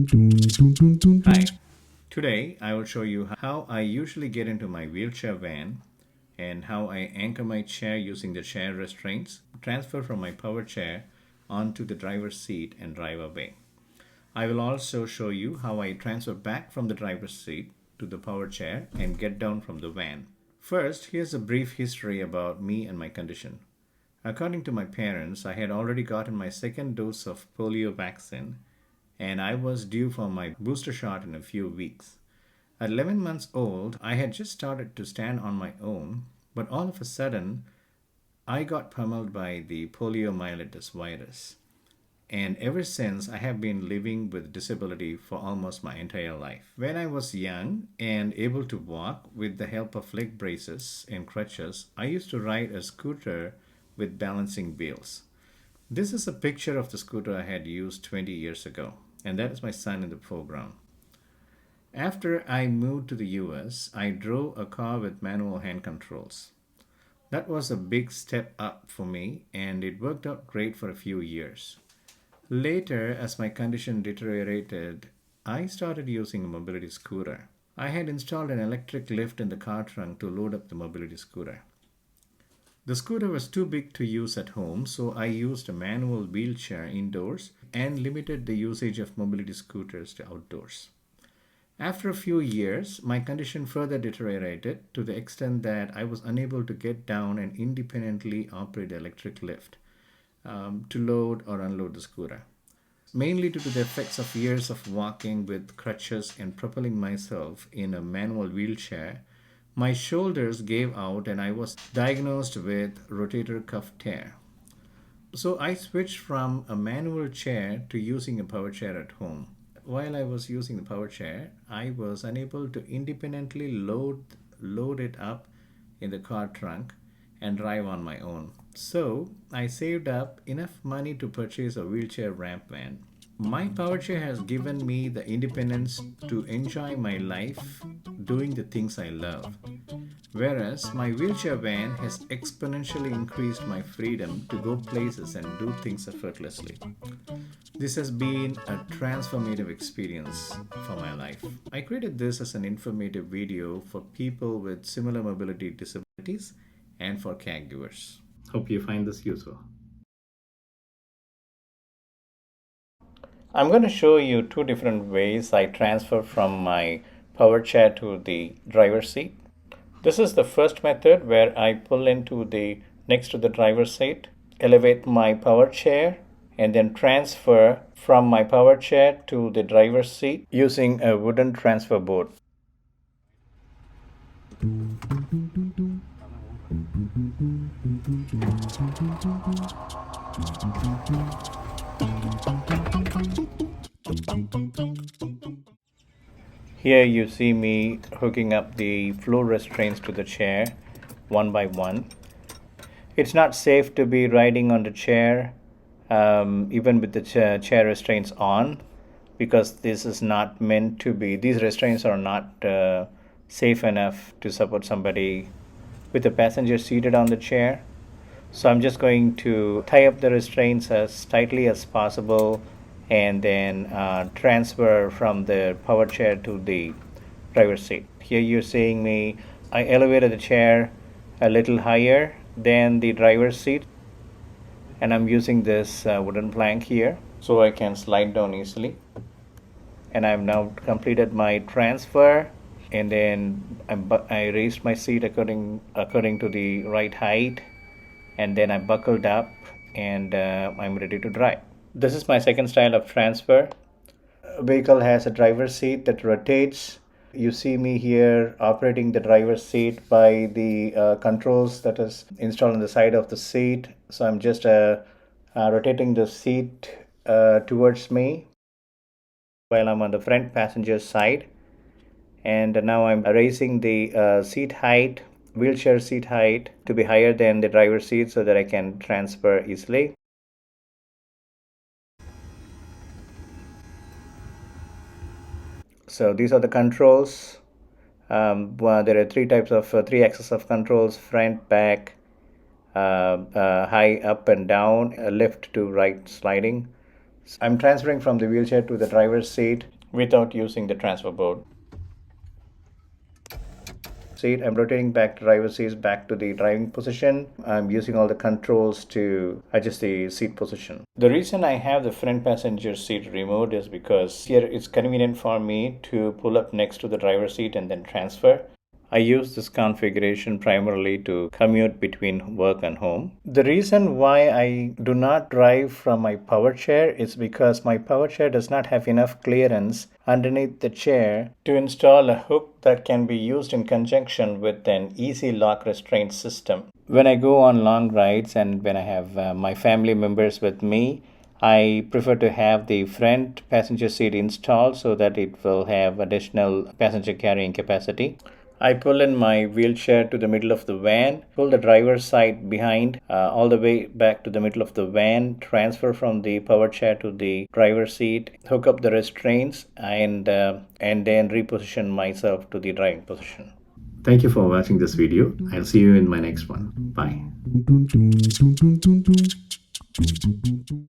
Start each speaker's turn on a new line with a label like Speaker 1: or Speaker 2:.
Speaker 1: Hi, today I will show you how I usually get into my wheelchair van and how I anchor my chair using the chair restraints, transfer from my power chair onto the driver's seat and drive away. I will also show you how I transfer back from the driver's seat to the power chair and get down from the van. First, here's a brief history about me and my condition. According to my parents, I had already gotten my second dose of polio vaccine and I was due for my booster shot in a few weeks. At 11 months old, I had just started to stand on my own, but all of a sudden, I got pummeled by the poliomyelitis virus. And ever since, I have been living with disability for almost my entire life. When I was young and able to walk with the help of leg braces and crutches, I used to ride a scooter with balancing wheels. This is a picture of the scooter I had used 20 years ago, and that is my son in the foreground. After I moved to the US, I drove a car with manual hand controls. That was a big step up for me, and it worked out great for a few years. Later, as my condition deteriorated, I started using a mobility scooter. I had installed an electric lift in the car trunk to load up the mobility scooter. The scooter was too big to use at home, so I used a manual wheelchair indoors and limited the usage of mobility scooters to outdoors. After a few years, my condition further deteriorated to the extent that I was unable to get down and independently operate the electric lift to load or unload the scooter. Mainly due to the effects of years of walking with crutches and propelling myself in a manual wheelchair, my shoulders gave out and I was diagnosed with rotator cuff tear. So I switched from a manual chair to using a power chair at home. While I was using the power chair, I was unable to independently load it up in the car trunk and drive on my own. So I saved up enough money to purchase a wheelchair ramp van. My power chair has given me the independence to enjoy my life doing the things I love. Whereas my wheelchair van has exponentially increased my freedom to go places and do things effortlessly. This has been a transformative experience for my life. I created this as an informative video for people with similar mobility disabilities and for caregivers. Hope you find this useful. I'm going to show you two different ways I transfer from my power chair to the driver's seat. This is the first method where I pull into the next to the driver's seat, elevate my power chair, and then transfer from my power chair to the driver's seat using a wooden transfer board. Here you see me hooking up the floor restraints to the chair one by one. It's not safe to be riding on the chair even with the chair restraints on, because this is not meant to be, these restraints are not safe enough to support somebody with a passenger seated on the chair. So I'm just going to tie up the restraints as tightly as possible and then transfer from the power chair to the driver's seat. Here you're seeing me, I elevated the chair a little higher than the driver's seat, and I'm using this wooden plank here so I can slide down easily. And I've now completed my transfer, and then I raised my seat according to the right height, and then I buckled up and I'm ready to drive. This is my second style of transfer. A vehicle has a driver's seat that rotates. You see me here operating the driver's seat by the controls that is installed on the side of the seat. So I'm just rotating the seat towards me while I'm on the front passenger side. And now I'm raising the seat height, wheelchair seat height, to be higher than the driver's seat so that I can transfer easily. So these are the controls. Well, there are three axes of controls: front, back, high, up and down, left to right sliding. I'm transferring from the wheelchair to the driver's seat. without using the transfer board. Seat, I'm rotating back to driver's seat back to the driving position. I'm using all the controls to adjust the seat position. The reason I have the front passenger seat removed is because here it's convenient for me to pull up next to the driver's seat and then transfer. I use this configuration primarily to commute between work and home. The reason why I do not drive from my power chair is because my power chair does not have enough clearance underneath the chair to install a hook that can be used in conjunction with an easy lock restraint system. When I go on long rides and when I have my family members with me, I prefer to have the front passenger seat installed so that it will have additional passenger carrying capacity. I pull in my wheelchair to the middle of the van, pull the driver's side behind all the way back to the middle of the van, transfer from the power chair to the driver's seat, hook up the restraints, and then reposition myself to the driving position. Thank you for watching this video. I'll see you in my next one. Bye.